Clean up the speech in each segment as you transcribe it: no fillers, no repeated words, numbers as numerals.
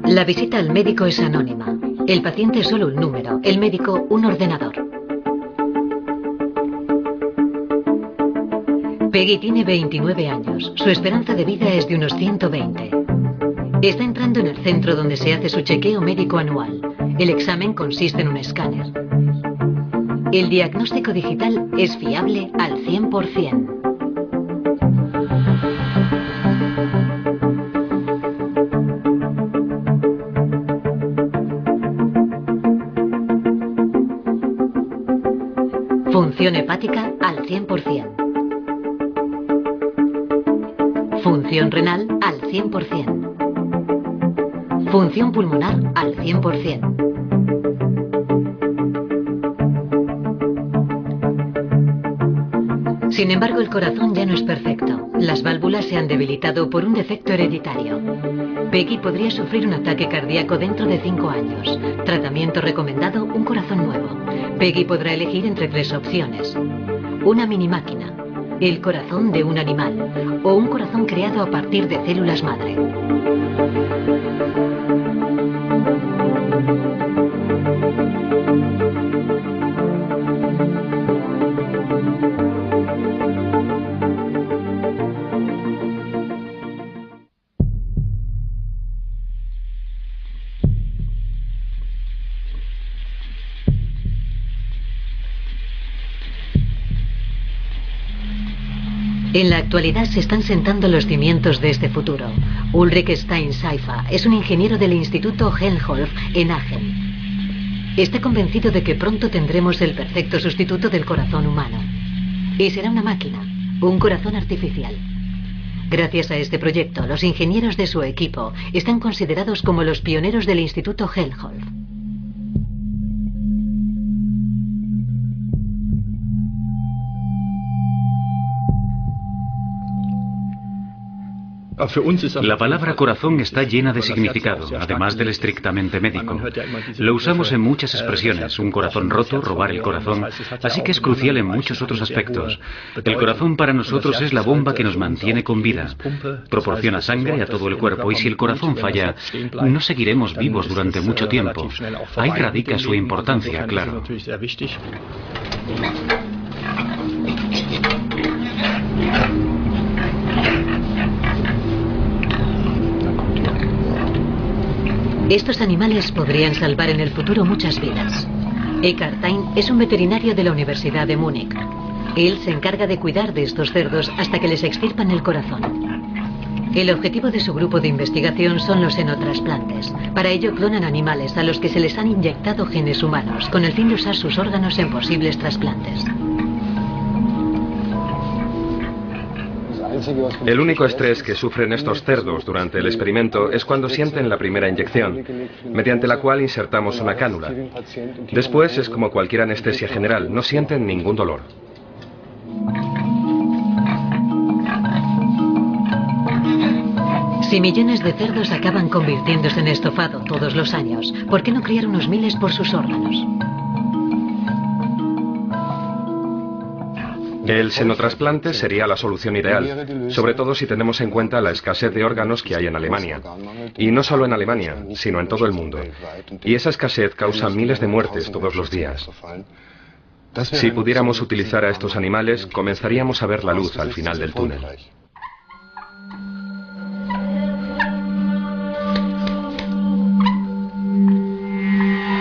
La visita al médico es anónima. El paciente es solo un número, el médico un ordenador. Peggy tiene 29 años. Su esperanza de vida es de unos 120. Está entrando en el centro donde se hace su chequeo médico anual. El examen consiste en un escáner. El diagnóstico digital es fiable al 100%. Función hepática al 100%. Función renal al 100%. Función pulmonar al 100%. Sin embargo, el corazón ya no es perfecto. Las válvulas se han debilitado por un defecto hereditario. Peggy podría sufrir un ataque cardíaco dentro de 5 años. Tratamiento recomendado, un corazón nuevo. Peggy podrá elegir entre 3 opciones. Una mini máquina, el corazón de un animal o un corazón creado a partir de células madre. En la actualidad se están sentando los cimientos de este futuro. Ulrich Stein-Seifer es un ingeniero del Instituto Helmholtz en Aachen. Está convencido de que pronto tendremos el perfecto sustituto del corazón humano. Y será una máquina, un corazón artificial. Gracias a este proyecto, los ingenieros de su equipo están considerados como los pioneros del Instituto Helmholtz. La palabra corazón está llena de significado, además del estrictamente médico. Lo usamos en muchas expresiones, un corazón roto, robar el corazón, así que es crucial en muchos otros aspectos. El corazón para nosotros es la bomba que nos mantiene con vida. Proporciona sangre a todo el cuerpo y si el corazón falla, no seguiremos vivos durante mucho tiempo. Ahí radica su importancia, claro. Estos animales podrían salvar en el futuro muchas vidas. Eckhard Tain es un veterinario de la Universidad de Múnich. Él se encarga de cuidar de estos cerdos hasta que les extirpan el corazón. El objetivo de su grupo de investigación son los xenotrasplantes. Para ello clonan animales a los que se les han inyectado genes humanos, con el fin de usar sus órganos en posibles trasplantes. El único estrés que sufren estos cerdos durante el experimento es cuando sienten la primera inyección, mediante la cual insertamos una cánula. Después es como cualquier anestesia general, no sienten ningún dolor. Si millones de cerdos acaban convirtiéndose en estofado todos los años, ¿por qué no criar unos miles por sus órganos? El xenotrasplante sería la solución ideal, sobre todo si tenemos en cuenta la escasez de órganos que hay en Alemania. Y no solo en Alemania, sino en todo el mundo. Y esa escasez causa miles de muertes todos los días. Si pudiéramos utilizar a estos animales, comenzaríamos a ver la luz al final del túnel.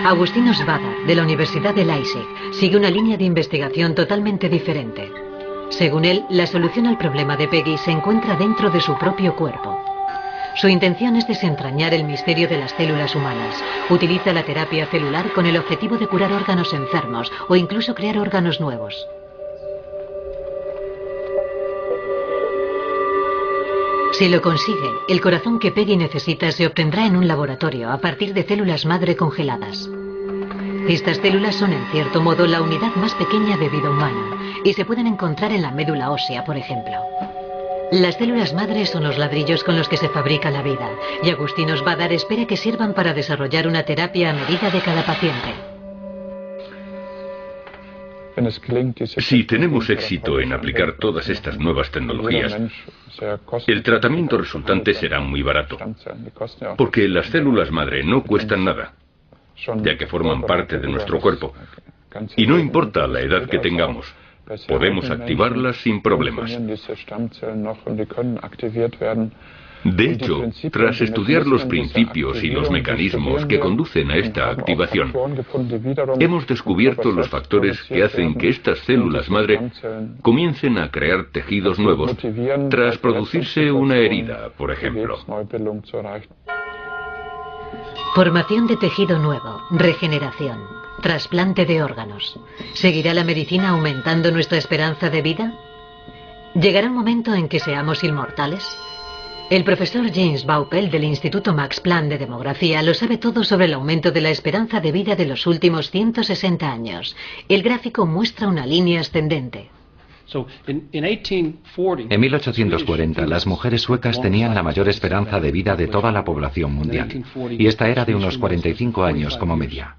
Agustinus Bader, de la Universidad de Leipzig, sigue una línea de investigación totalmente diferente. Según él, la solución al problema de Peggy se encuentra dentro de su propio cuerpo. Su intención es desentrañar el misterio de las células humanas. Utiliza la terapia celular con el objetivo de curar órganos enfermos o incluso crear órganos nuevos. Si lo consigue, el corazón que Peggy necesita se obtendrá en un laboratorio a partir de células madre congeladas. Estas células son en cierto modo la unidad más pequeña de vida humana y se pueden encontrar en la médula ósea, por ejemplo. Las células madres son los ladrillos con los que se fabrica la vida, y Agustín Osbadar espera que sirvan para desarrollar una terapia a medida de cada paciente. Si tenemos éxito en aplicar todas estas nuevas tecnologías, el tratamiento resultante será muy barato, porque las células madre no cuestan nada, ya que forman parte de nuestro cuerpo, y no importa la edad que tengamos, podemos activarlas sin problemas. De hecho, tras estudiar los principios y los mecanismos que conducen a esta activación, hemos descubierto los factores que hacen que estas células madre comiencen a crear tejidos nuevos tras producirse una herida, por ejemplo. Formación de tejido nuevo, regeneración, trasplante de órganos. ¿Seguirá la medicina aumentando nuestra esperanza de vida? ¿Llegará un momento en que seamos inmortales? El profesor James Baupel del Instituto Max Planck de Demografía lo sabe todo sobre el aumento de la esperanza de vida de los últimos 160 años. El gráfico muestra una línea ascendente. En 1840, las mujeres suecas tenían la mayor esperanza de vida de toda la población mundial, y esta era de unos 45 años como media.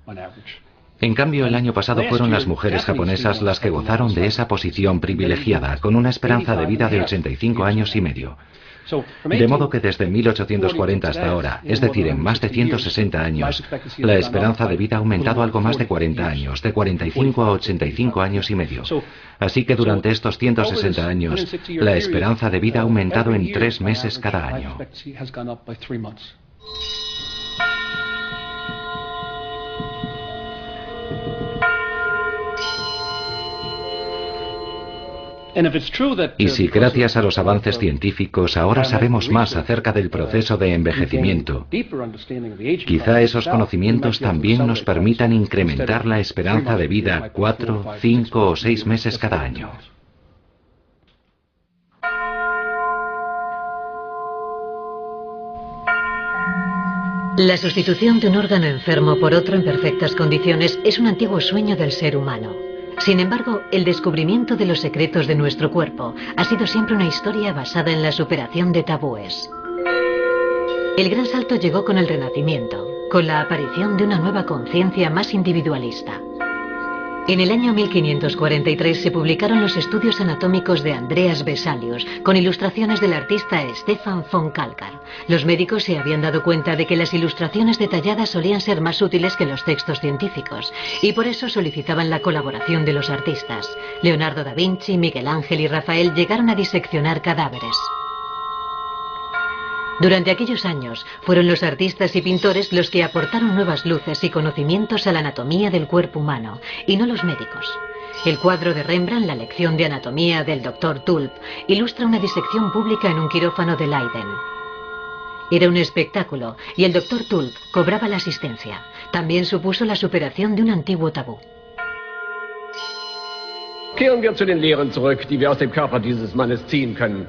En cambio, el año pasado fueron las mujeres japonesas las que gozaron de esa posición privilegiada, con una esperanza de vida de 85 años y medio. De modo que desde 1840 hasta ahora, es decir, en más de 160 años, la esperanza de vida ha aumentado algo más de 40 años, de 45 a 85 años y medio. Así que durante estos 160 años, la esperanza de vida ha aumentado en 3 meses cada año. Y si gracias a los avances científicos ahora sabemos más acerca del proceso de envejecimiento, quizá esos conocimientos también nos permitan incrementar la esperanza de vida 4, 5 o 6 meses cada año. La sustitución de un órgano enfermo por otro en perfectas condiciones es un antiguo sueño del ser humano. Sin embargo, el descubrimiento de los secretos de nuestro cuerpo ha sido siempre una historia basada en la superación de tabúes. El gran salto llegó con el Renacimiento, con la aparición de una nueva conciencia más individualista. En el año 1543 se publicaron los estudios anatómicos de Andreas Vesalius, con ilustraciones del artista Stefan von Kalkar. Los médicos se habían dado cuenta de que las ilustraciones detalladas solían ser más útiles que los textos científicos, y por eso solicitaban la colaboración de los artistas. Leonardo da Vinci, Miguel Ángel y Rafael llegaron a diseccionar cadáveres. Durante aquellos años, fueron los artistas y pintores los que aportaron nuevas luces y conocimientos a la anatomía del cuerpo humano, y no los médicos. El cuadro de Rembrandt, La lección de anatomía del Dr. Tulp, ilustra una disección pública en un quirófano de Leiden. Era un espectáculo, y el Dr. Tulp cobraba la asistencia. También supuso la superación de un antiguo tabú. Kehren wir zu den Lehren zurück, die wir aus dem Körper dieses Mannes ziehen können.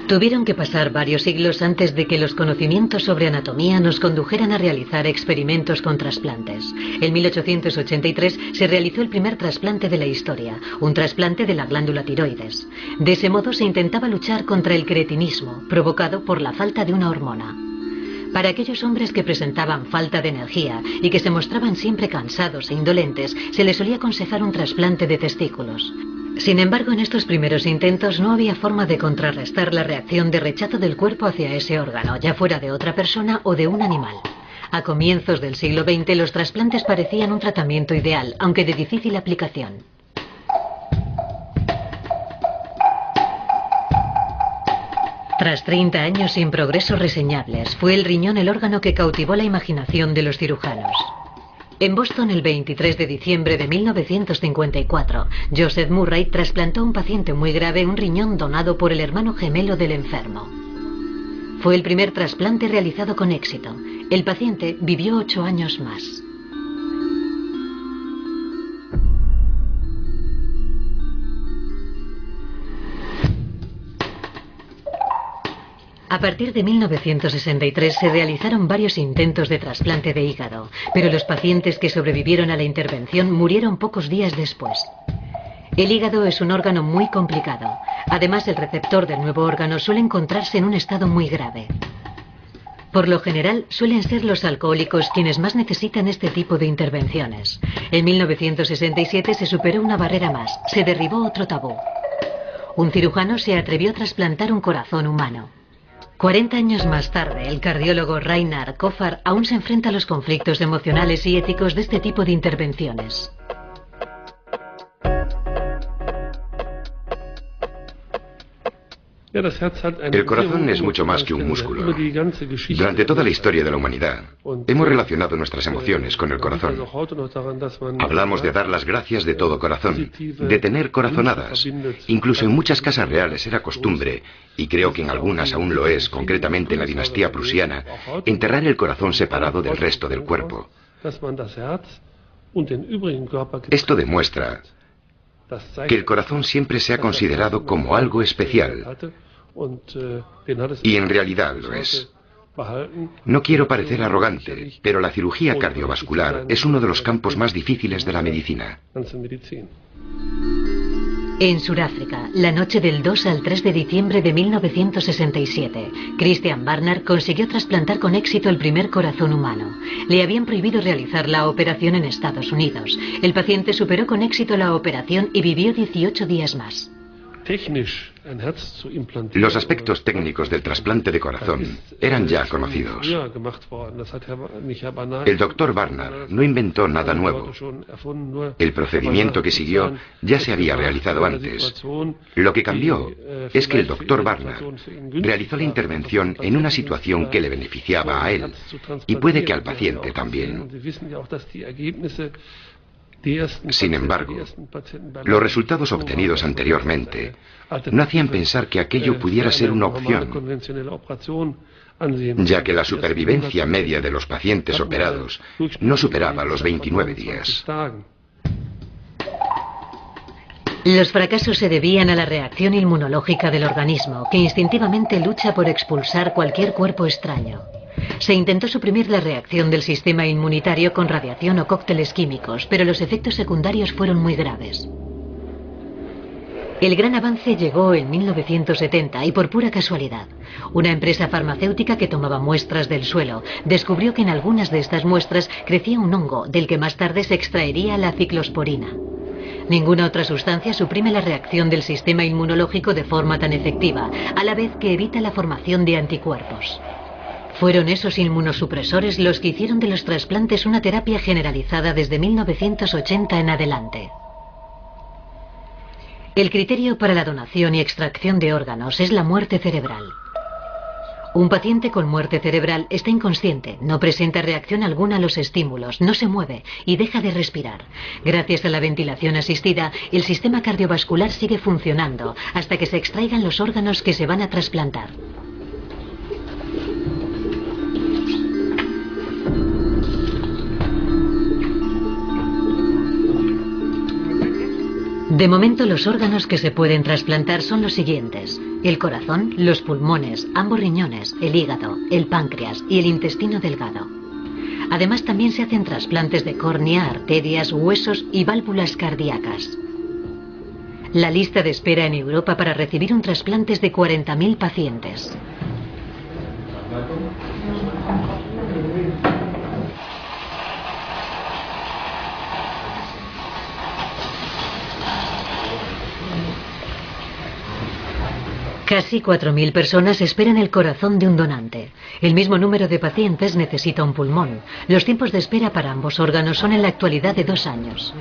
Tuvieron que pasar varios siglos antes de que los conocimientos sobre anatomía nos condujeran a realizar experimentos con trasplantes. En 1883 se realizó el primer trasplante de la historia, un trasplante de la glándula tiroides. De ese modo se intentaba luchar contra el cretinismo, provocado por la falta de una hormona. Para aquellos hombres que presentaban falta de energía y que se mostraban siempre cansados e indolentes, se les solía aconsejar un trasplante de testículos. Sin embargo, en estos primeros intentos no había forma de contrarrestar la reacción de rechazo del cuerpo hacia ese órgano, ya fuera de otra persona o de un animal. A comienzos del siglo XX, los trasplantes parecían un tratamiento ideal, aunque de difícil aplicación. Tras 30 años sin progresos reseñables, fue el riñón el órgano que cautivó la imaginación de los cirujanos. En Boston, el 23 de diciembre de 1954, Joseph Murray trasplantó a un paciente muy grave un riñón donado por el hermano gemelo del enfermo. Fue el primer trasplante realizado con éxito. El paciente vivió 8 años más. A partir de 1963 se realizaron varios intentos de trasplante de hígado, pero los pacientes que sobrevivieron a la intervención murieron pocos días después. El hígado es un órgano muy complicado. Además, el receptor del nuevo órgano suele encontrarse en un estado muy grave. Por lo general, suelen ser los alcohólicos quienes más necesitan este tipo de intervenciones. En 1967 se superó una barrera más, se derribó otro tabú. Un cirujano se atrevió a trasplantar un corazón humano. 40 años más tarde, el cardiólogo Reinhard Koffar aún se enfrenta a los conflictos emocionales y éticos de este tipo de intervenciones. El corazón es mucho más que un músculo. Durante toda la historia de la humanidad, hemos relacionado nuestras emociones con el corazón. Hablamos de dar las gracias de todo corazón, de tener corazonadas. Incluso en muchas casas reales era costumbre, y creo que en algunas aún lo es, concretamente en la dinastía prusiana, enterrar el corazón separado del resto del cuerpo. Esto demuestra que el corazón siempre se ha considerado como algo especial, y en realidad lo es. No quiero parecer arrogante, pero la cirugía cardiovascular es uno de los campos más difíciles de la medicina. En Sudáfrica, la noche del 2 al 3 de diciembre de 1967, Christian Barnard consiguió trasplantar con éxito el primer corazón humano. Le habían prohibido realizar la operación en Estados Unidos. El paciente superó con éxito la operación y vivió 18 días más. Los aspectos técnicos del trasplante de corazón eran ya conocidos. El doctor Barnard no inventó nada nuevo. El procedimiento que siguió ya se había realizado antes. Lo que cambió es que el doctor Barnard realizó la intervención en una situación que le beneficiaba a él y puede que al paciente también. Sin embargo, los resultados obtenidos anteriormente no hacían pensar que aquello pudiera ser una opción, ya que la supervivencia media de los pacientes operados no superaba los 29 días. Los fracasos se debían a la reacción inmunológica del organismo, que instintivamente lucha por expulsar cualquier cuerpo extraño. Se intentó suprimir la reacción del sistema inmunitario con radiación o cócteles químicos, pero los efectos secundarios fueron muy graves. El gran avance llegó en 1970 y por pura casualidad. Una empresa farmacéutica que tomaba muestras del suelo descubrió que en algunas de estas muestras crecía un hongo del que más tarde se extraería la ciclosporina. Ninguna otra sustancia suprime la reacción del sistema inmunológico de forma tan efectiva, a la vez que evita la formación de anticuerpos. Fueron esos inmunosupresores los que hicieron de los trasplantes una terapia generalizada desde 1980 en adelante. El criterio para la donación y extracción de órganos es la muerte cerebral. Un paciente con muerte cerebral está inconsciente, no presenta reacción alguna a los estímulos, no se mueve y deja de respirar. Gracias a la ventilación asistida, el sistema cardiovascular sigue funcionando hasta que se extraigan los órganos que se van a trasplantar. De momento, los órganos que se pueden trasplantar son los siguientes: el corazón, los pulmones, ambos riñones, el hígado, el páncreas y el intestino delgado. Además, también se hacen trasplantes de córnea, arterias, huesos y válvulas cardíacas. La lista de espera en Europa para recibir un trasplante es de 40.000 pacientes. Casi 4.000 personas esperan el corazón de un donante. El mismo número de pacientes necesita un pulmón. Los tiempos de espera para ambos órganos son en la actualidad de 2 años.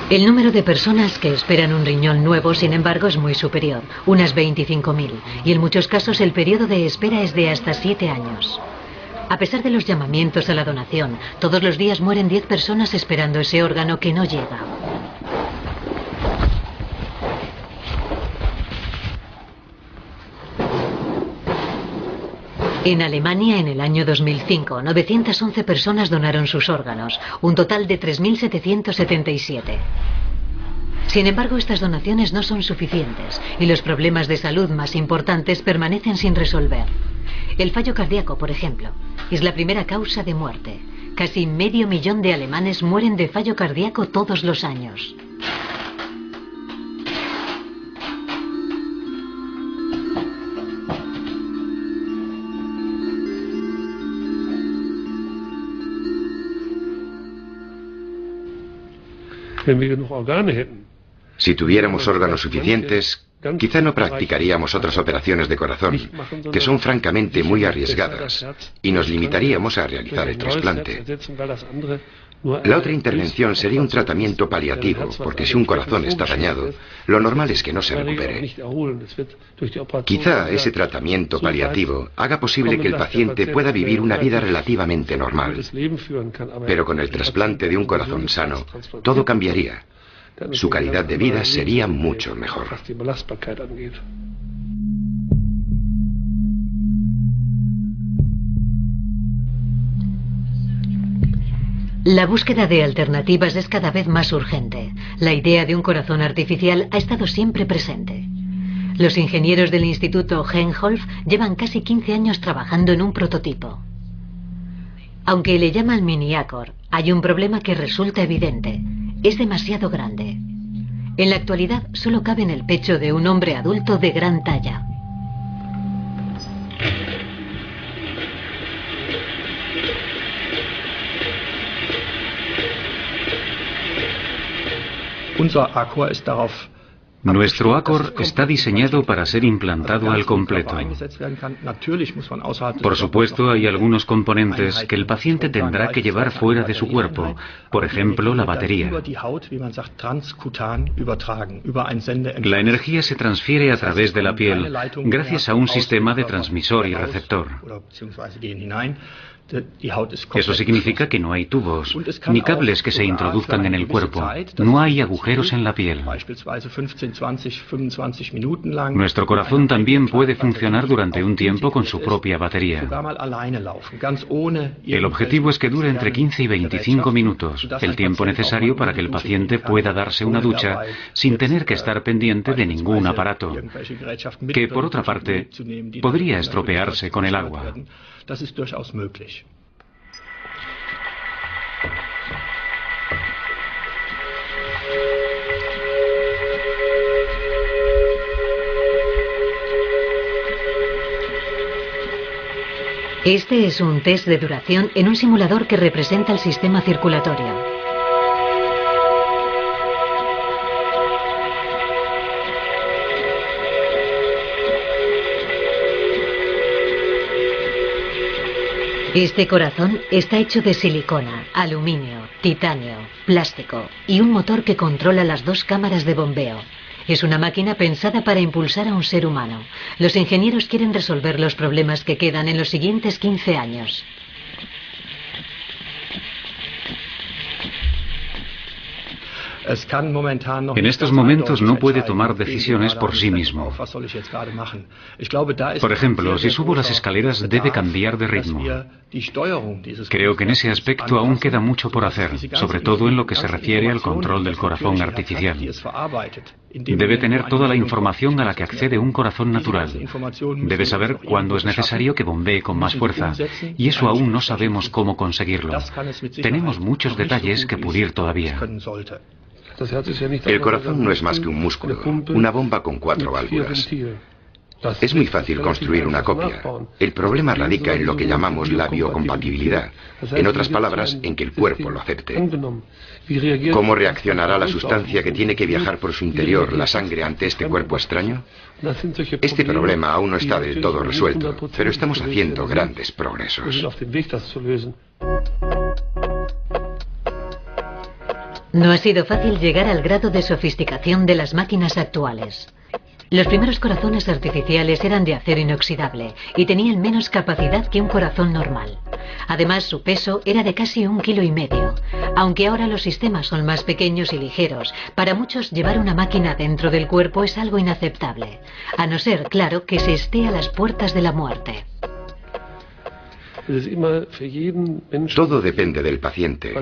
El número de personas que esperan un riñón nuevo, sin embargo, es muy superior, unas 25.000, y en muchos casos el periodo de espera es de hasta 7 años. A pesar de los llamamientos a la donación, todos los días mueren 10 personas esperando ese órgano que no llega. En Alemania, en el año 2005, 911 personas donaron sus órganos, un total de 3.777. Sin embargo, estas donaciones no son suficientes y los problemas de salud más importantes permanecen sin resolver. El fallo cardíaco, por ejemplo, es la primera causa de muerte. Casi 500.000 de alemanes mueren de fallo cardíaco todos los años. Si tuviéramos órganos suficientes, quizá no practicaríamos otras operaciones de corazón, que son francamente muy arriesgadas, y nos limitaríamos a realizar el trasplante. La otra intervención sería un tratamiento paliativo, porque si un corazón está dañado, lo normal es que no se recupere. Quizá ese tratamiento paliativo haga posible que el paciente pueda vivir una vida relativamente normal. Pero con el trasplante de un corazón sano, todo cambiaría. Su calidad de vida sería mucho mejor. La búsqueda de alternativas es cada vez más urgente. La idea de un corazón artificial ha estado siempre presente. Los ingenieros del Instituto Helmholtz llevan casi 15 años trabajando en un prototipo. Aunque le llaman miniacor, hay un problema que resulta evidente. Es demasiado grande. En la actualidad solo cabe en el pecho de un hombre adulto de gran talla. Nuestro Acor está diseñado para ser implantado al completo. Por supuesto, hay algunos componentes que el paciente tendrá que llevar fuera de su cuerpo, por ejemplo, la batería. La energía se transfiere a través de la piel, gracias a un sistema de transmisor y receptor. Eso significa que no hay tubos, ni cables que se introduzcan en el cuerpo. No hay agujeros en la piel. Nuestro corazón también puede funcionar durante un tiempo con su propia batería. El objetivo es que dure entre 15 y 25 minutos, el tiempo necesario para que el paciente pueda darse una ducha sin tener que estar pendiente de ningún aparato, que por otra parte podría estropearse con el agua. Das ist durchaus möglich. Este es un test de duración en un simulador que representa el sistema circulatorio. Este corazón está hecho de silicona, aluminio, titanio, plástico y un motor que controla las dos cámaras de bombeo. Es una máquina pensada para impulsar a un ser humano. Los ingenieros quieren resolver los problemas que quedan en los siguientes 15 años. En estos momentos no puede tomar decisiones por sí mismo. Por ejemplo, si subo las escaleras debe cambiar de ritmo. Creo que en ese aspecto aún queda mucho por hacer, sobre todo en lo que se refiere al control del corazón artificial. Debe tener toda la información a la que accede un corazón natural. Debe saber cuándo es necesario que bombee con más fuerza, y eso aún no sabemos cómo conseguirlo. Tenemos muchos detalles que pulir todavía. El corazón no es más que un músculo, una bomba con 4 válvulas. Es muy fácil construir una copia. El problema radica en lo que llamamos la biocompatibilidad. En otras palabras, en que el cuerpo lo acepte. ¿Cómo reaccionará la sustancia que tiene que viajar por su interior, la sangre, ante este cuerpo extraño? Este problema aún no está del todo resuelto, pero estamos haciendo grandes progresos. No ha sido fácil llegar al grado de sofisticación de las máquinas actuales. Los primeros corazones artificiales eran de acero inoxidable y tenían menos capacidad que un corazón normal. Además, su peso era de casi 1,5 kilos. Aunque ahora los sistemas son más pequeños y ligeros, para muchos llevar una máquina dentro del cuerpo es algo inaceptable, a no ser, claro, que se esté a las puertas de la muerte. Todo depende del paciente.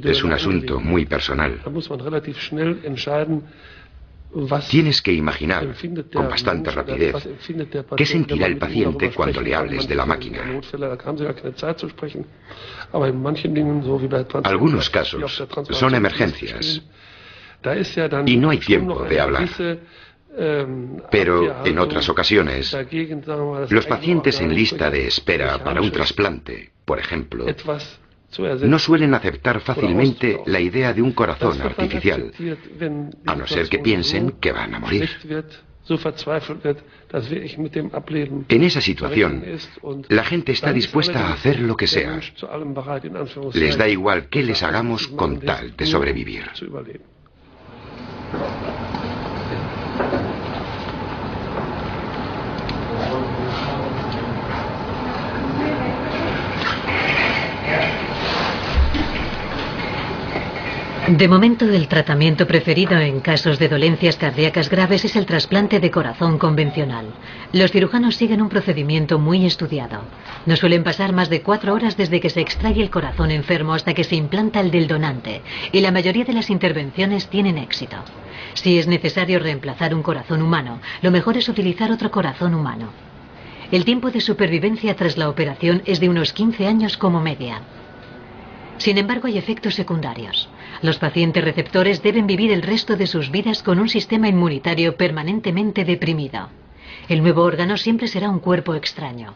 Es un asunto muy personal. Tienes que imaginar, con bastante rapidez, qué sentirá el paciente cuando le hables de la máquina. Algunos casos son emergencias y no hay tiempo de hablar. Pero en otras ocasiones, los pacientes en lista de espera para un trasplante, por ejemplo, no suelen aceptar fácilmente la idea de un corazón artificial, a no ser que piensen que van a morir. En esa situación, la gente está dispuesta a hacer lo que sea. Les da igual qué les hagamos con tal de sobrevivir. De momento, el tratamiento preferido en casos de dolencias cardíacas graves es el trasplante de corazón convencional. Los cirujanos siguen un procedimiento muy estudiado. No suelen pasar más de 4 horas desde que se extrae el corazón enfermo hasta que se implanta el del donante, y la mayoría de las intervenciones tienen éxito. Si es necesario reemplazar un corazón humano, lo mejor es utilizar otro corazón humano. El tiempo de supervivencia tras la operación es de unos 15 años como media. Sin embargo, hay efectos secundarios. Los pacientes receptores deben vivir el resto de sus vidas con un sistema inmunitario permanentemente deprimido. El nuevo órgano siempre será un cuerpo extraño.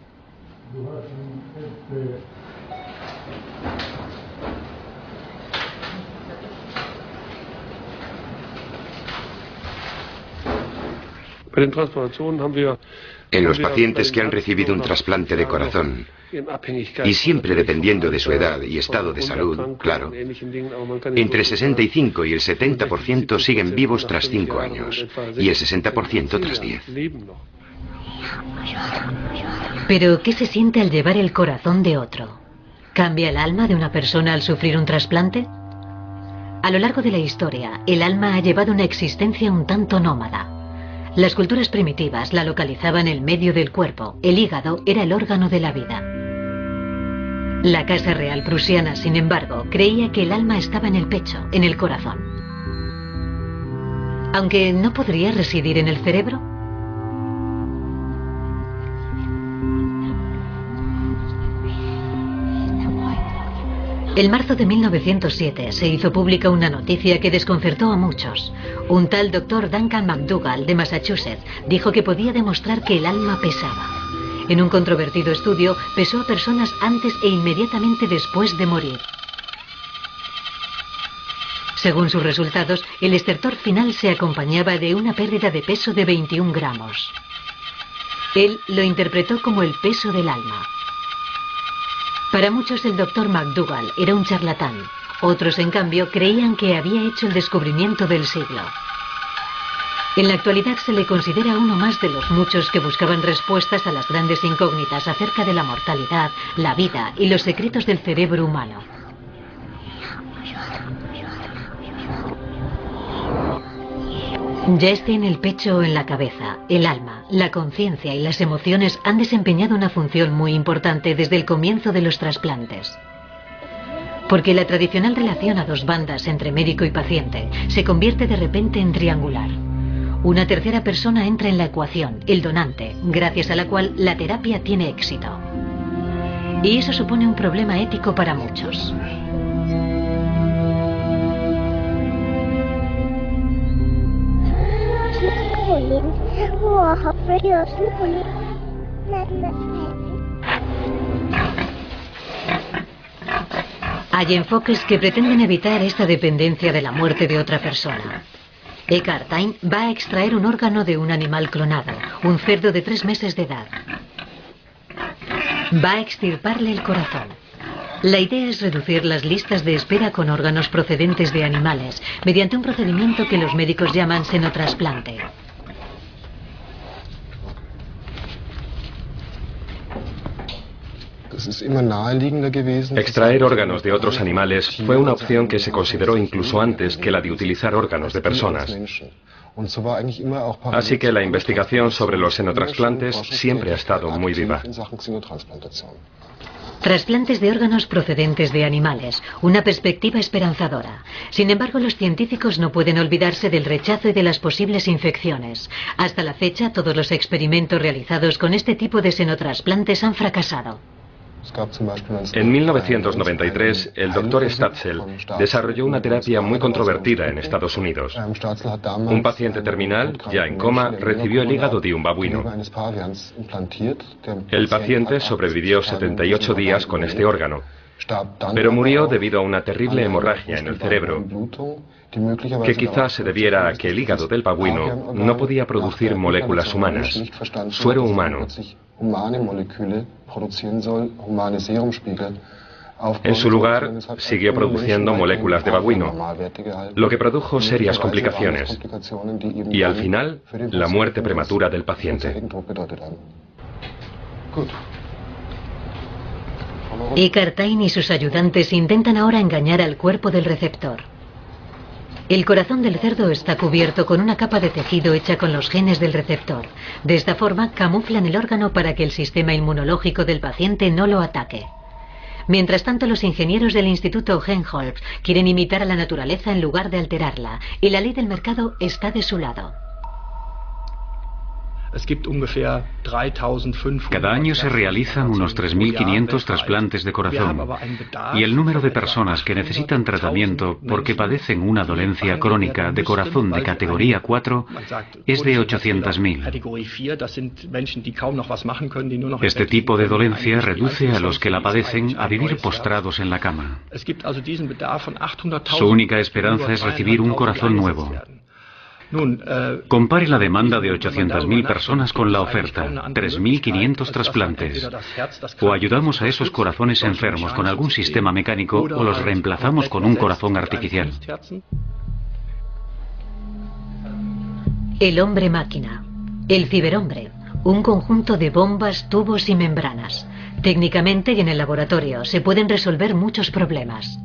En los pacientes que han recibido un trasplante de corazón, y siempre dependiendo de su edad y estado de salud, claro, entre el 65 y el 70% siguen vivos tras 5 años, y el 60% tras 10. ¿Pero qué se siente al llevar el corazón de otro? ¿Cambia el alma de una persona al sufrir un trasplante? A lo largo de la historia, el alma ha llevado una existencia un tanto nómada. Las culturas primitivas la localizaban en el medio del cuerpo. El hígado era el órgano de la vida. La Casa Real prusiana, sin embargo, creía que el alma estaba en el pecho, en el corazón. Aunque ¿no podría residir en el cerebro? En marzo de 1907 se hizo pública una noticia que desconcertó a muchos. Un tal Dr. Duncan McDougall de Massachusetts dijo que podía demostrar que el alma pesaba. En un controvertido estudio, pesó a personas antes e inmediatamente después de morir. Según sus resultados, el estertor final se acompañaba de una pérdida de peso de 21 gramos. Él lo interpretó como el peso del alma. Para muchos el Dr. McDougall era un charlatán. Otros, en cambio, creían que había hecho el descubrimiento del siglo. En la actualidad se le considera uno más de los muchos que buscaban respuestas a las grandes incógnitas acerca de la mortalidad, la vida y los secretos del cerebro humano. Ya esté en el pecho o en la cabeza, el alma, la conciencia y las emociones han desempeñado una función muy importante desde el comienzo de los trasplantes. Porque la tradicional relación a dos bandas entre médico y paciente se convierte de repente en triangular. Una tercera persona entra en la ecuación, el donante, gracias a la cual la terapia tiene éxito. Y eso supone un problema ético para muchos. Hay enfoques que pretenden evitar esta dependencia de la muerte de otra persona. Eckhart Tolle va a extraer un órgano de un animal clonado, un cerdo de 3 meses de edad. Va a extirparle el corazón. La idea es reducir las listas de espera con órganos procedentes de animales mediante un procedimiento que los médicos llaman xenotrasplante. Extraer órganos de otros animales fue una opción que se consideró incluso antes que la de utilizar órganos de personas. Así que la investigación sobre los xenotrasplantes siempre ha estado muy viva. Trasplantes de órganos procedentes de animales, una perspectiva esperanzadora. Sin embargo, los científicos no pueden olvidarse del rechazo y de las posibles infecciones. Hasta la fecha, todos los experimentos realizados con este tipo de senotrasplantes han fracasado. En 1993, el Dr. Statzel desarrolló una terapia muy controvertida en Estados Unidos. Un paciente terminal, ya en coma, recibió el hígado de un babuino. El paciente sobrevivió 78 días con este órgano, pero murió debido a una terrible hemorragia en el cerebro, que quizás se debiera a que el hígado del babuino no podía producir moléculas humanas, suero humano. En su lugar, siguió produciendo moléculas de babuino, lo que produjo serias complicaciones y, al final, la muerte prematura del paciente. Eckhart Tolle y sus ayudantes intentan ahora engañar al cuerpo del receptor. El corazón del cerdo está cubierto con una capa de tejido hecha con los genes del receptor. De esta forma, camuflan el órgano para que el sistema inmunológico del paciente no lo ataque. Mientras tanto, los ingenieros del Instituto Helmholtz quieren imitar a la naturaleza en lugar de alterarla, y la ley del mercado está de su lado. Cada año se realizan unos 3.500 trasplantes de corazón, y el número de personas que necesitan tratamiento porque padecen una dolencia crónica de corazón de categoría 4 es de 800.000. Este tipo de dolencia reduce a los que la padecen a vivir postrados en la cama. Su única esperanza es recibir un corazón nuevo. Compare la demanda de 800.000 personas con la oferta, 3.500 trasplantes. O ayudamos a esos corazones enfermos con algún sistema mecánico o los reemplazamos con un corazón artificial. El hombre máquina. El ciberhombre. Un conjunto de bombas, tubos y membranas. Técnicamente y en el laboratorio se pueden resolver muchos problemas.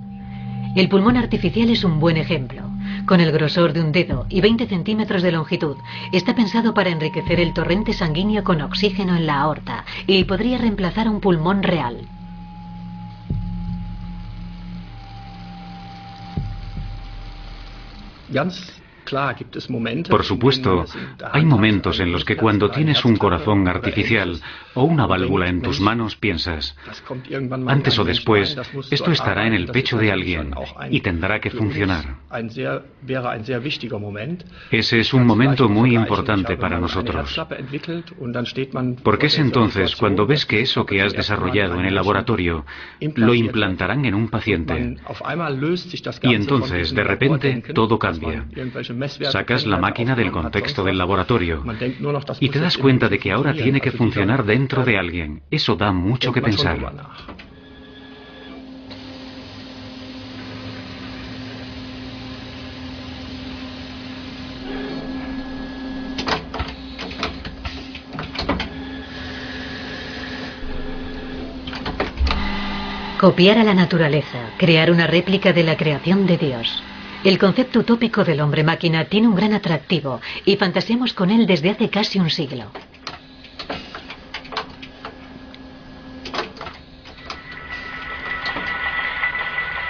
El pulmón artificial es un buen ejemplo. Con el grosor de un dedo y 20 centímetros de longitud, está pensado para enriquecer el torrente sanguíneo con oxígeno en la aorta y podría reemplazar un pulmón real. Por supuesto, hay momentos en los que cuando tienes un corazón artificial o una válvula en tus manos piensas, antes o después, esto estará en el pecho de alguien y tendrá que funcionar. Ese es un momento muy importante para nosotros, porque es entonces cuando ves que eso que has desarrollado en el laboratorio lo implantarán en un paciente. Y entonces, de repente, todo cambia. Sacas la máquina del contexto del laboratorio y te das cuenta de que ahora tiene que funcionar dentro de alguien. Eso da mucho que pensar. Copiar a la naturaleza, crear una réplica de la creación de Dios. El concepto utópico del hombre-máquina tiene un gran atractivo y fantaseamos con él desde hace casi un siglo.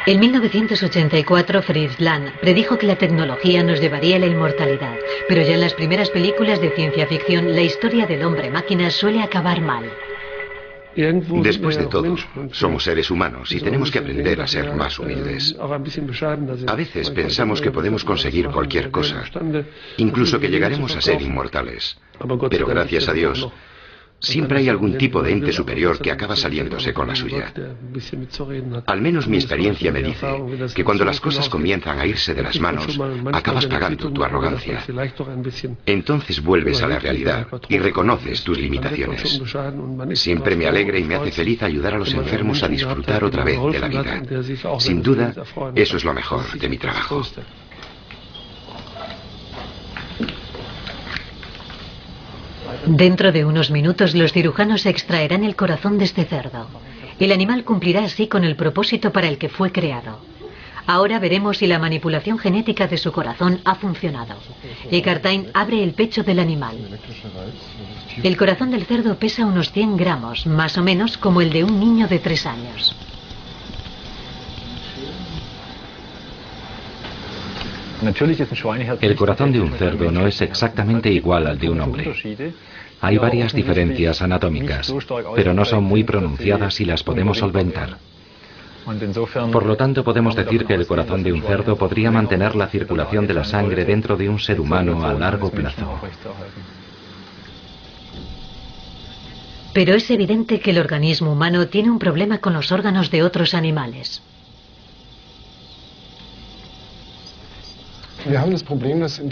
En 1984, Fritz Lang predijo que la tecnología nos llevaría a la inmortalidad, pero ya en las primeras películas de ciencia ficción, la historia del hombre-máquina suele acabar mal. Después de todo, somos seres humanos y tenemos que aprender a ser más humildes. A veces pensamos que podemos conseguir cualquier cosa, incluso que llegaremos a ser inmortales. Pero gracias a Dios, siempre hay algún tipo de ente superior que acaba saliéndose con la suya. Al menos mi experiencia me dice que cuando las cosas comienzan a irse de las manos, acabas pagando tu arrogancia. Entonces vuelves a la realidad y reconoces tus limitaciones. Siempre me alegra y me hace feliz ayudar a los enfermos a disfrutar otra vez de la vida. Sin duda, eso es lo mejor de mi trabajo. Dentro de unos minutos los cirujanos extraerán el corazón de este cerdo. El animal cumplirá así con el propósito para el que fue creado. Ahora veremos si la manipulación genética de su corazón ha funcionado. Eckartyn abre el pecho del animal. El corazón del cerdo pesa unos 100 gramos, más o menos como el de un niño de 3 años. El corazón de un cerdo no es exactamente igual al de un hombre. Hay varias diferencias anatómicas, pero no son muy pronunciadas y las podemos solventar. Por lo tanto, podemos decir que el corazón de un cerdo podría mantener la circulación de la sangre dentro de un ser humano a largo plazo. Pero es evidente que el organismo humano tiene un problema con los órganos de otros animales.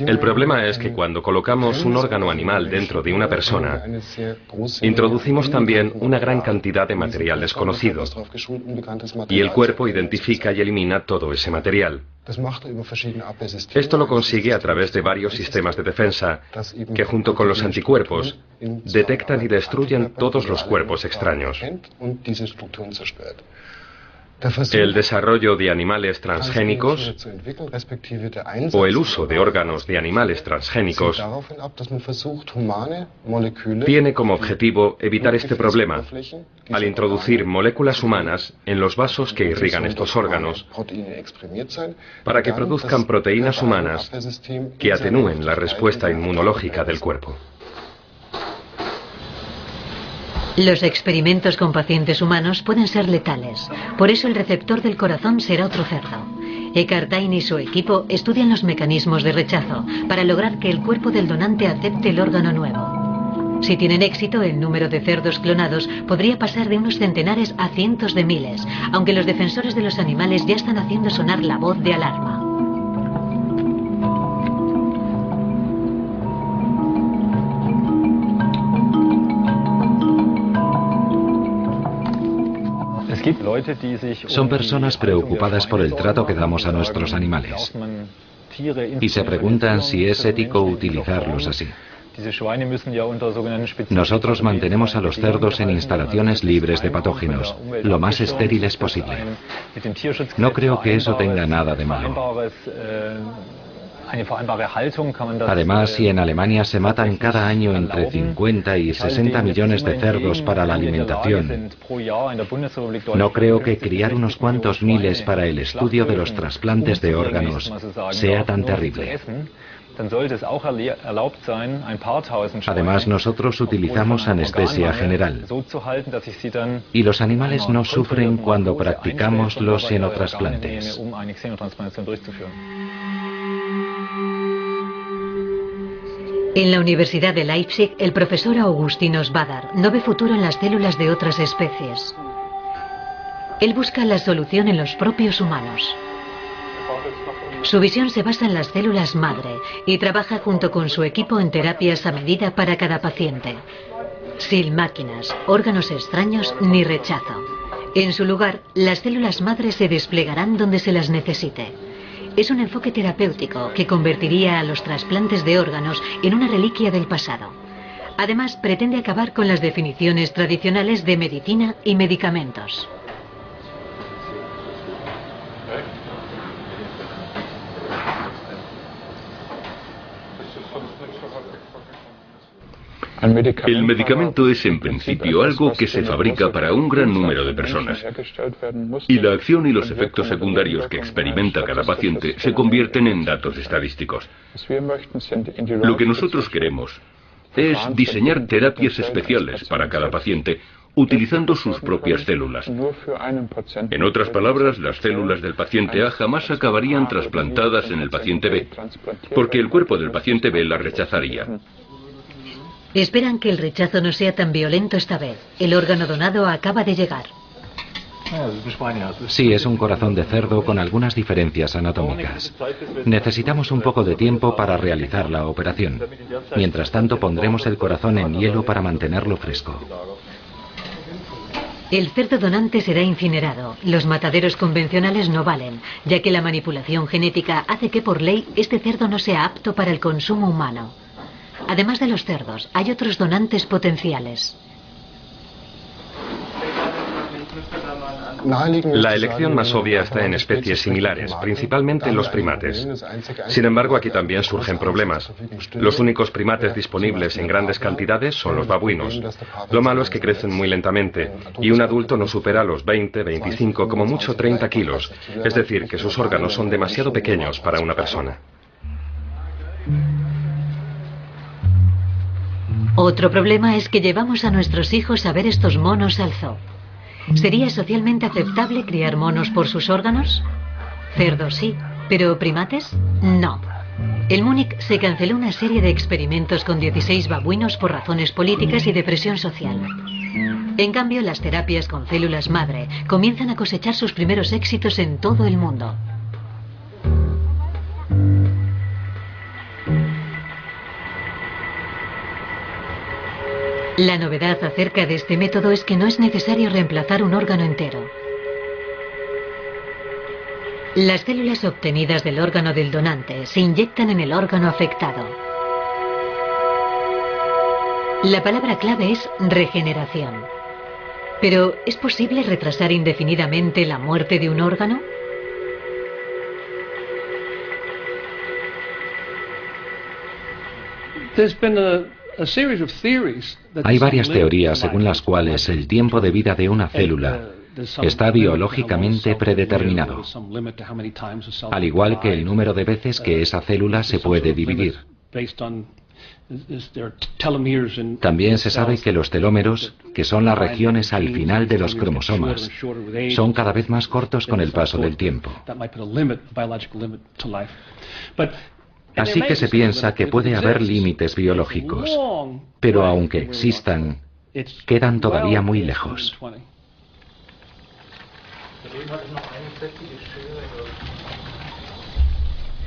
El problema es que cuando colocamos un órgano animal dentro de una persona, introducimos también una gran cantidad de material desconocido, y el cuerpo identifica y elimina todo ese material. Esto lo consigue a través de varios sistemas de defensa que, junto con los anticuerpos, detectan y destruyen todos los cuerpos extraños. El desarrollo de animales transgénicos o el uso de órganos de animales transgénicos tiene como objetivo evitar este problema al introducir moléculas humanas en los vasos que irrigan estos órganos para que produzcan proteínas humanas que atenúen la respuesta inmunológica del cuerpo. Los experimentos con pacientes humanos pueden ser letales. Por eso el receptor del corazón será otro cerdo. Eckartyn y su equipo estudian los mecanismos de rechazo para lograr que el cuerpo del donante acepte el órgano nuevo. Si tienen éxito, el número de cerdos clonados podría pasar de unos centenares a cientos de miles, aunque los defensores de los animales ya están haciendo sonar la voz de alarma. Son personas preocupadas por el trato que damos a nuestros animales y se preguntan si es ético utilizarlos así. Nosotros mantenemos a los cerdos en instalaciones libres de patógenos, lo más estériles posible. No creo que eso tenga nada de malo. Además, si en Alemania se matan cada año entre 50 y 60 millones de cerdos para la alimentación, no creo que criar unos cuantos miles para el estudio de los trasplantes de órganos sea tan terrible. Además, nosotros utilizamos anestesia general y los animales no sufren cuando practicamos los xenotrasplantes. En la Universidad de Leipzig, el profesor Augustinus Bader no ve futuro en las células de otras especies. Él busca la solución en los propios humanos. Su visión se basa en las células madre y trabaja junto con su equipo en terapias a medida para cada paciente. Sin máquinas, órganos extraños ni rechazo. En su lugar, las células madre se desplegarán donde se las necesite. Es un enfoque terapéutico que convertiría a los trasplantes de órganos en una reliquia del pasado. Además, pretende acabar con las definiciones tradicionales de medicina y medicamentos. El medicamento es en principio algo que se fabrica para un gran número de personas y la acción y los efectos secundarios que experimenta cada paciente se convierten en datos estadísticos. Lo que nosotros queremos es diseñar terapias especiales para cada paciente utilizando sus propias células. En otras palabras, las células del paciente A jamás acabarían trasplantadas en el paciente B, porque el cuerpo del paciente B las rechazaría. Esperan que el rechazo no sea tan violento esta vez. El órgano donado acaba de llegar. Sí, es un corazón de cerdo con algunas diferencias anatómicas. Necesitamos un poco de tiempo para realizar la operación. Mientras tanto, pondremos el corazón en hielo para mantenerlo fresco. El cerdo donante será incinerado. Los mataderos convencionales no valen, ya que la manipulación genética hace que por ley este cerdo no sea apto para el consumo humano. Además de los cerdos, hay otros donantes potenciales. La elección más obvia está en especies similares, principalmente en los primates. Sin embargo, aquí también surgen problemas. Los únicos primates disponibles en grandes cantidades son los babuinos. Lo malo es que crecen muy lentamente, y un adulto no supera los 20, 25, como mucho 30 kilos. Es decir, que sus órganos son demasiado pequeños para una persona. Otro problema es que llevamos a nuestros hijos a ver estos monos al zoo. ¿Sería socialmente aceptable criar monos por sus órganos? Cerdos sí, pero primates no. En Múnich se canceló una serie de experimentos con 16 babuinos por razones políticas y de presión social. En cambio, las terapias con células madre comienzan a cosechar sus primeros éxitos en todo el mundo. La novedad acerca de este método es que no es necesario reemplazar un órgano entero. Las células obtenidas del órgano del donante se inyectan en el órgano afectado. La palabra clave es regeneración. Pero, ¿es posible retrasar indefinidamente la muerte de un órgano? Hay varias teorías según las cuales el tiempo de vida de una célula está biológicamente predeterminado, al igual que el número de veces que esa célula se puede dividir. También se sabe que los telómeros, que son las regiones al final de los cromosomas, son cada vez más cortos con el paso del tiempo. Así que se piensa que puede haber límites biológicos, pero aunque existan, quedan todavía muy lejos.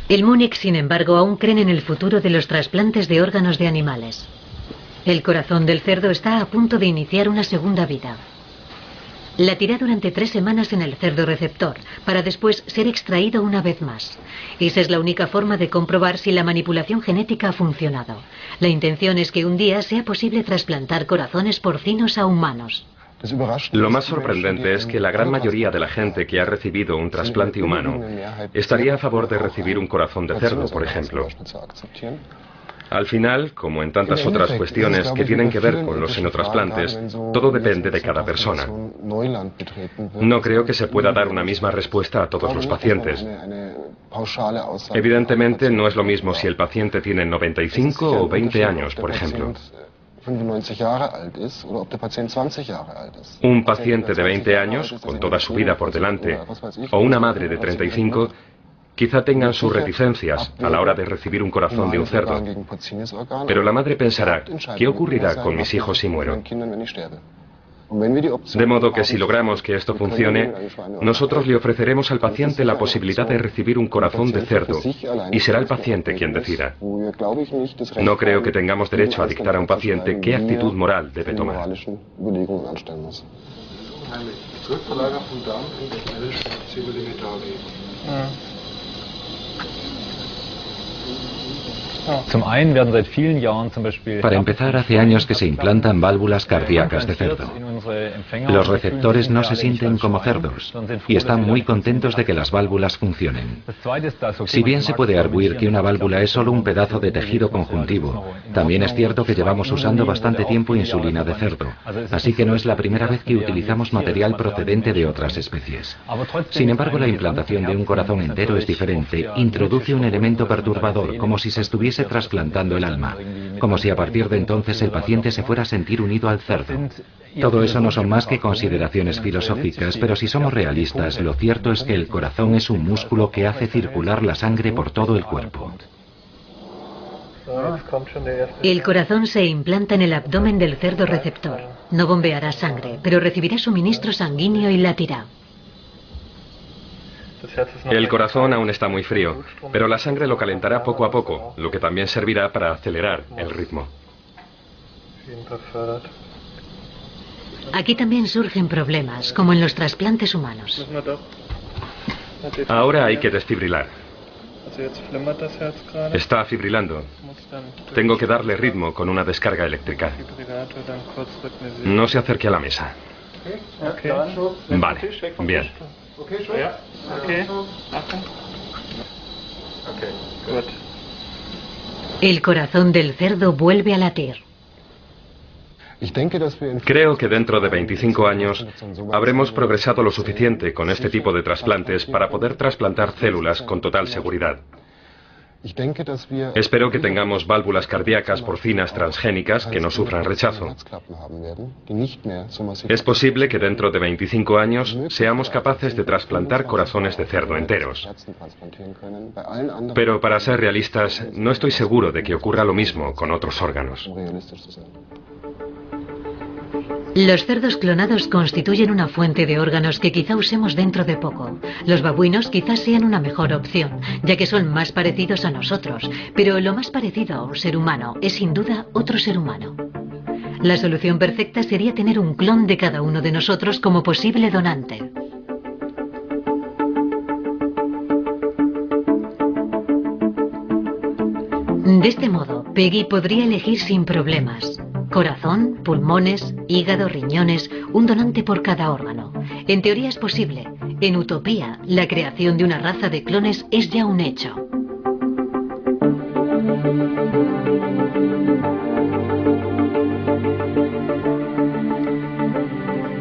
El Múnich, sin embargo, aún creen en el futuro de los trasplantes de órganos de animales. El corazón del cerdo está a punto de iniciar una segunda vida. Latirá durante 3 semanas en el cerdo receptor, para después ser extraído una vez más. Esa es la única forma de comprobar si la manipulación genética ha funcionado. La intención es que un día sea posible trasplantar corazones porcinos a humanos. Lo más sorprendente es que la gran mayoría de la gente que ha recibido un trasplante humano estaría a favor de recibir un corazón de cerdo, por ejemplo. Al final, como en tantas otras cuestiones que tienen que ver con los xenotrasplantes, todo depende de cada persona. No creo que se pueda dar una misma respuesta a todos los pacientes. Evidentemente, no es lo mismo si el paciente tiene 95 o 20 años, por ejemplo. Un paciente de 20 años, con toda su vida por delante, o una madre de 35, quizá tengan sus reticencias a la hora de recibir un corazón de un cerdo. Pero la madre pensará, ¿qué ocurrirá con mis hijos si muero? De modo que si logramos que esto funcione, nosotros le ofreceremos al paciente la posibilidad de recibir un corazón de cerdo, y será el paciente quien decida. No creo que tengamos derecho a dictar a un paciente qué actitud moral debe tomar. Para empezar, hace años que se implantan válvulas cardíacas de cerdo. Los receptores no se sienten como cerdos y están muy contentos de que las válvulas funcionen. Si bien se puede arguir que una válvula es solo un pedazo de tejido conjuntivo, también es cierto que llevamos usando bastante tiempo insulina de cerdo, así que no es la primera vez que utilizamos material procedente de otras especies. Sin embargo, la implantación de un corazón entero es diferente, introduce un elemento perturbador, como si se estuviese trasplantando el alma, como si a partir de entonces el paciente se fuera a sentir unido al cerdo. Todo eso no son más que consideraciones filosóficas, pero si somos realistas, lo cierto es que el corazón es un músculo que hace circular la sangre por todo el cuerpo. El corazón se implanta en el abdomen del cerdo receptor. No bombeará sangre, pero recibirá suministro sanguíneo y latirá. El corazón aún está muy frío, pero la sangre lo calentará poco a poco, lo que también servirá para acelerar el ritmo. Aquí también surgen problemas, como en los trasplantes humanos. Ahora hay que desfibrilar. Está fibrilando. Tengo que darle ritmo con una descarga eléctrica. No se acerque a la mesa. Vale, bien. El corazón del cerdo vuelve a latir. Creo que dentro de 25 años habremos progresado lo suficiente con este tipo de trasplantes para poder trasplantar células con total seguridad. Espero que tengamos válvulas cardíacas porcinas transgénicas que no sufran rechazo. Es posible que dentro de 25 años seamos capaces de trasplantar corazones de cerdo enteros. Pero para ser realistas, no estoy seguro de que ocurra lo mismo con otros órganos. Los cerdos clonados constituyen una fuente de órganos que quizá usemos dentro de poco. Los babuinos quizás sean una mejor opción, ya que son más parecidos a nosotros, pero lo más parecido a un ser humano es sin duda otro ser humano. La solución perfecta sería tener un clon de cada uno de nosotros como posible donante. De este modo, Peggy podría elegir sin problemas. Corazón, pulmones, hígado, riñones, un donante por cada órgano. En teoría es posible. En utopía, la creación de una raza de clones es ya un hecho.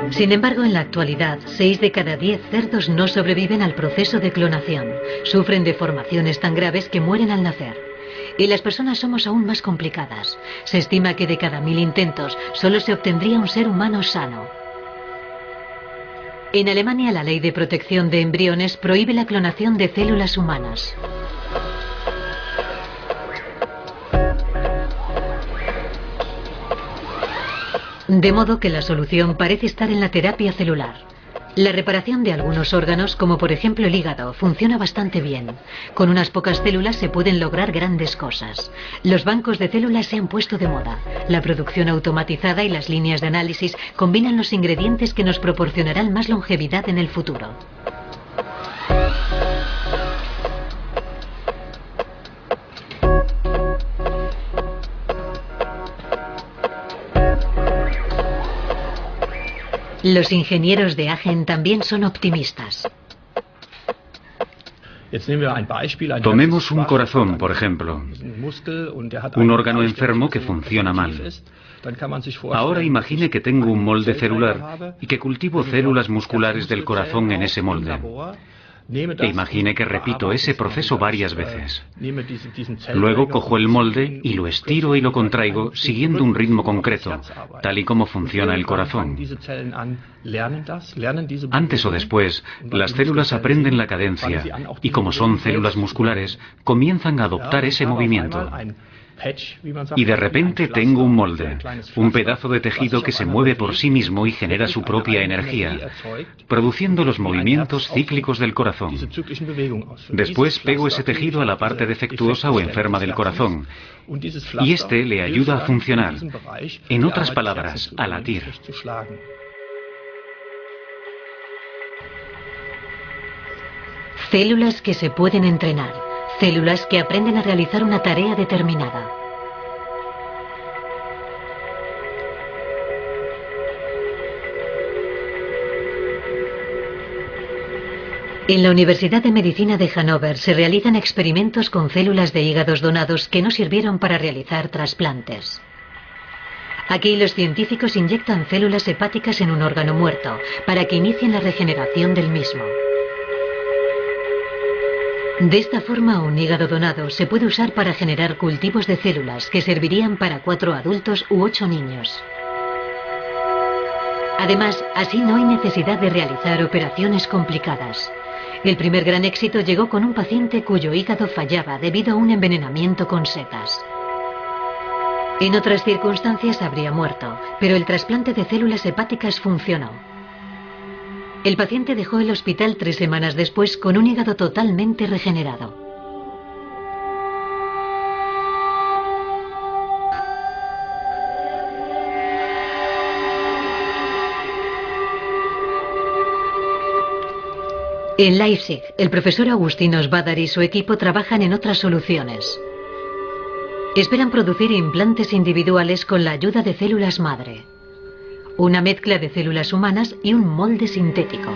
Sin embargo, en la actualidad, 6 de cada 10 cerdos no sobreviven al proceso de clonación. Sufren deformaciones tan graves que mueren al nacer. Y las personas somos aún más complicadas. Se estima que de cada 1000 intentos solo se obtendría un ser humano sano. En Alemania, la ley de protección de embriones prohíbe la clonación de células humanas. De modo que la solución parece estar en la terapia celular. La reparación de algunos órganos, como por ejemplo el hígado, funciona bastante bien. Con unas pocas células se pueden lograr grandes cosas. Los bancos de células se han puesto de moda. La producción automatizada y las líneas de análisis combinan los ingredientes que nos proporcionarán más longevidad en el futuro. Los ingenieros de Aachen también son optimistas. Tomemos un corazón, por ejemplo, un órgano enfermo que funciona mal. Ahora imagine que tengo un molde celular y que cultivo células musculares del corazón en ese molde. E imagine que repito ese proceso varias veces. Luego cojo el molde y lo estiro y lo contraigo siguiendo un ritmo concreto, tal y como funciona el corazón. Antes o después, las células aprenden la cadencia y como son células musculares, comienzan a adoptar ese movimiento. Y de repente tengo un molde, un pedazo de tejido que se mueve por sí mismo y genera su propia energía, produciendo los movimientos cíclicos del corazón. Después pego ese tejido a la parte defectuosa o enferma del corazón, y este le ayuda a funcionar, en otras palabras, a latir. Células que se pueden entrenar. Células que aprenden a realizar una tarea determinada. En la Universidad de Medicina de Hannover se realizan experimentos con células de hígados donados que no sirvieron para realizar trasplantes. Aquí los científicos inyectan células hepáticas en un órgano muerto para que inicien la regeneración del mismo. De esta forma, un hígado donado se puede usar para generar cultivos de células que servirían para 4 adultos u 8 niños. Además, así no hay necesidad de realizar operaciones complicadas. El primer gran éxito llegó con un paciente cuyo hígado fallaba debido a un envenenamiento con setas. En otras circunstancias habría muerto, pero el trasplante de células hepáticas funcionó. El paciente dejó el hospital 3 semanas después con un hígado totalmente regenerado. En Leipzig, el profesor Agustín Osbadar y su equipo trabajan en otras soluciones. Esperan producir implantes individuales con la ayuda de células madre. una mezcla de células humanas y un molde sintético.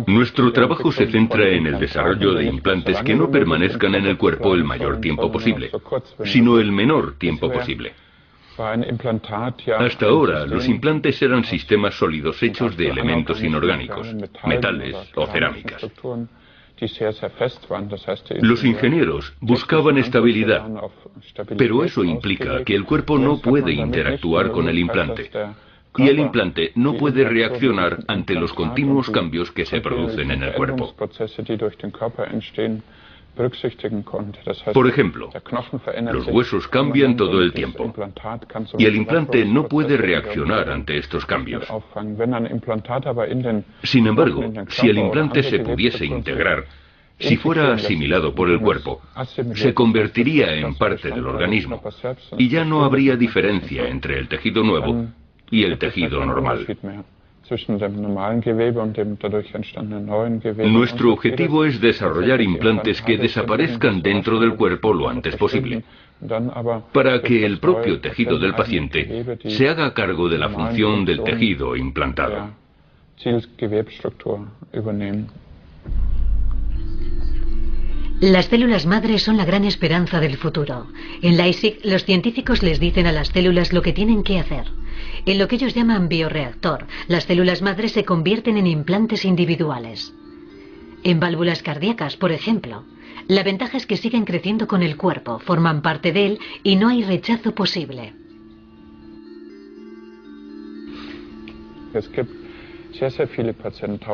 Nuestro trabajo se centra en el desarrollo de implantes que no permanezcan en el cuerpo el mayor tiempo posible, sino el menor tiempo posible. Hasta ahora, los implantes eran sistemas sólidos hechos de elementos inorgánicos, metales o cerámicas. Los ingenieros buscaban estabilidad, pero eso implica que el cuerpo no puede interactuar con el implante. Y el implante no puede reaccionar ante los continuos cambios que se producen en el cuerpo. Por ejemplo, los huesos cambian todo el tiempo y el implante no puede reaccionar ante estos cambios. Sin embargo, si el implante se pudiese integrar, si fuera asimilado por el cuerpo, se convertiría en parte del organismo y ya no habría diferencia entre el tejido nuevo y el tejido normal. Nuestro objetivo es desarrollar implantes que desaparezcan dentro del cuerpo lo antes posible, para que el propio tejido del paciente se haga cargo de la función del tejido implantado. Las células madre son la gran esperanza del futuro. En Leipzig, los científicos les dicen a las células lo que tienen que hacer. En lo que ellos llaman bioreactor, las células madre se convierten en implantes individuales. En válvulas cardíacas, por ejemplo, la ventaja es que siguen creciendo con el cuerpo, forman parte de él y no hay rechazo posible.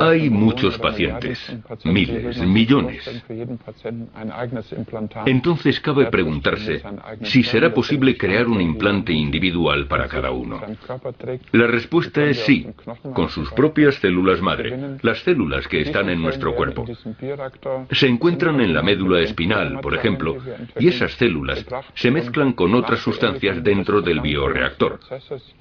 Hay muchos pacientes, miles, millones. Entonces cabe preguntarse si será posible crear un implante individual para cada uno. La respuesta es sí, con sus propias células madre, las células que están en nuestro cuerpo. Se encuentran en la médula espinal, por ejemplo, y esas células se mezclan con otras sustancias dentro del bioreactor.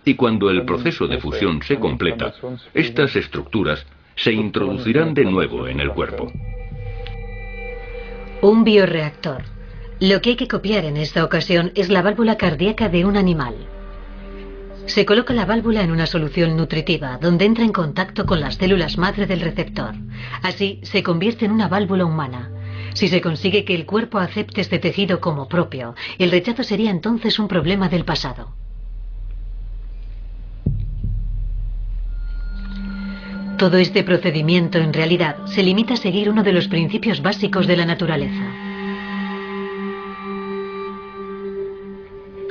Y cuando el proceso de fusión se completa, estas estructuras se introducirán de nuevo en el cuerpo. Un bioreactor. Lo que hay que copiar en esta ocasión es la válvula cardíaca de un animal. Se coloca la válvula en una solución nutritiva, donde entra en contacto con las células madre del receptor. Así, se convierte en una válvula humana. Si se consigue que el cuerpo acepte este tejido como propio, el rechazo sería entonces un problema del pasado. Todo este procedimiento, en realidad, se limita a seguir uno de los principios básicos de la naturaleza.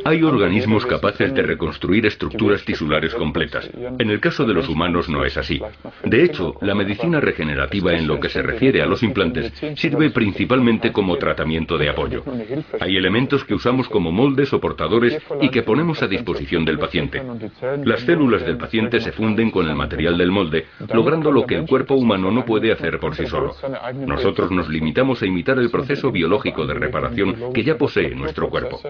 Hay organismos capaces de reconstruir estructuras tisulares completas. En el caso de los humanos no es así. De hecho, la medicina regenerativa en lo que se refiere a los implantes sirve principalmente como tratamiento de apoyo. Hay elementos que usamos como moldes o portadores y que ponemos a disposición del paciente. Las células del paciente se funden con el material del molde, logrando lo que el cuerpo humano no puede hacer por sí solo. Nosotros nos limitamos a imitar el proceso biológico de reparación que ya posee nuestro cuerpo.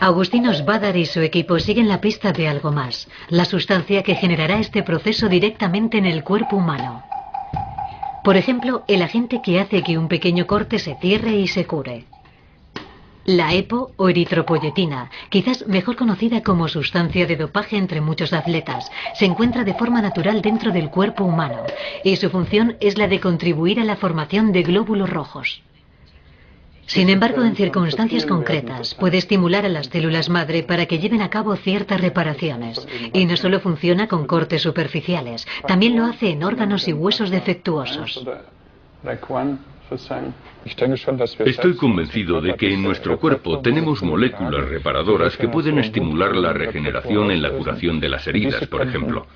Agustino Sbadar y su equipo siguen la pista de algo más, la sustancia que generará este proceso directamente en el cuerpo humano. Por ejemplo, el agente que hace que un pequeño corte se cierre y se cure. La EPO o eritropoyetina, quizás mejor conocida como sustancia de dopaje entre muchos atletas, se encuentra de forma natural dentro del cuerpo humano y su función es la de contribuir a la formación de glóbulos rojos. Sin embargo, en circunstancias concretas, puede estimular a las células madre para que lleven a cabo ciertas reparaciones. Y no solo funciona con cortes superficiales, también lo hace en órganos y huesos defectuosos. Estoy convencido de que en nuestro cuerpo tenemos moléculas reparadoras que pueden estimular la regeneración en la curación de las heridas, por ejemplo.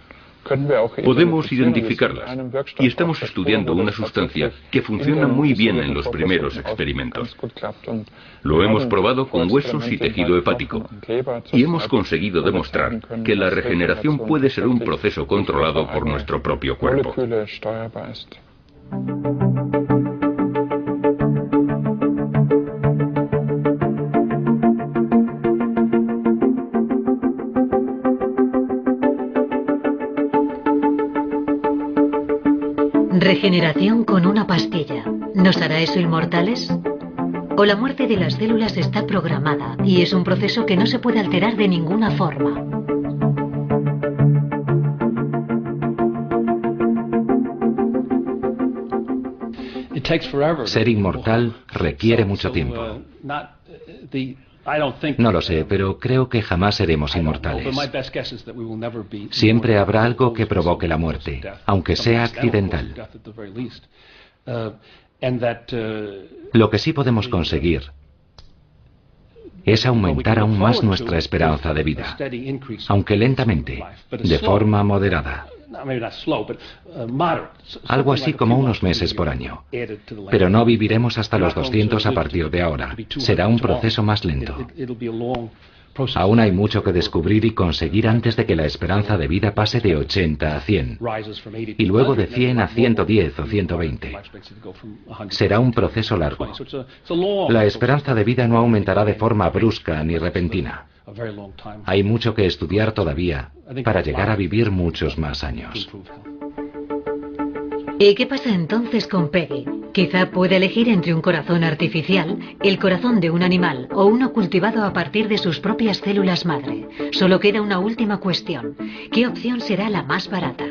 Podemos identificarlas y estamos estudiando una sustancia que funciona muy bien en los primeros experimentos. Lo hemos probado con huesos y tejido hepático y hemos conseguido demostrar que la regeneración puede ser un proceso controlado por nuestro propio cuerpo. Regeneración con una pastilla. ¿Nos hará eso inmortales? ¿O la muerte de las células está programada y es un proceso que no se puede alterar de ninguna forma? Ser inmortal requiere mucho tiempo. No lo sé, pero creo que jamás seremos inmortales. Siempre habrá algo que provoque la muerte, aunque sea accidental. Lo que sí podemos conseguir es aumentar aún más nuestra esperanza de vida, aunque lentamente, de forma moderada. Algo así como unos meses por año. Pero no viviremos hasta los 200 a partir de ahora. Será un proceso más lento. Aún hay mucho que descubrir y conseguir antes de que la esperanza de vida pase de 80 a 100, y luego de 100 a 110 o 120. Será un proceso largo. La esperanza de vida no aumentará de forma brusca ni repentina. Hay mucho que estudiar todavía para llegar a vivir muchos más años. ¿Y qué pasa entonces con Peggy? Quizá puede elegir entre un corazón artificial, el corazón de un animal o uno cultivado a partir de sus propias células madre. Solo queda una última cuestión. ¿Qué opción será la más barata?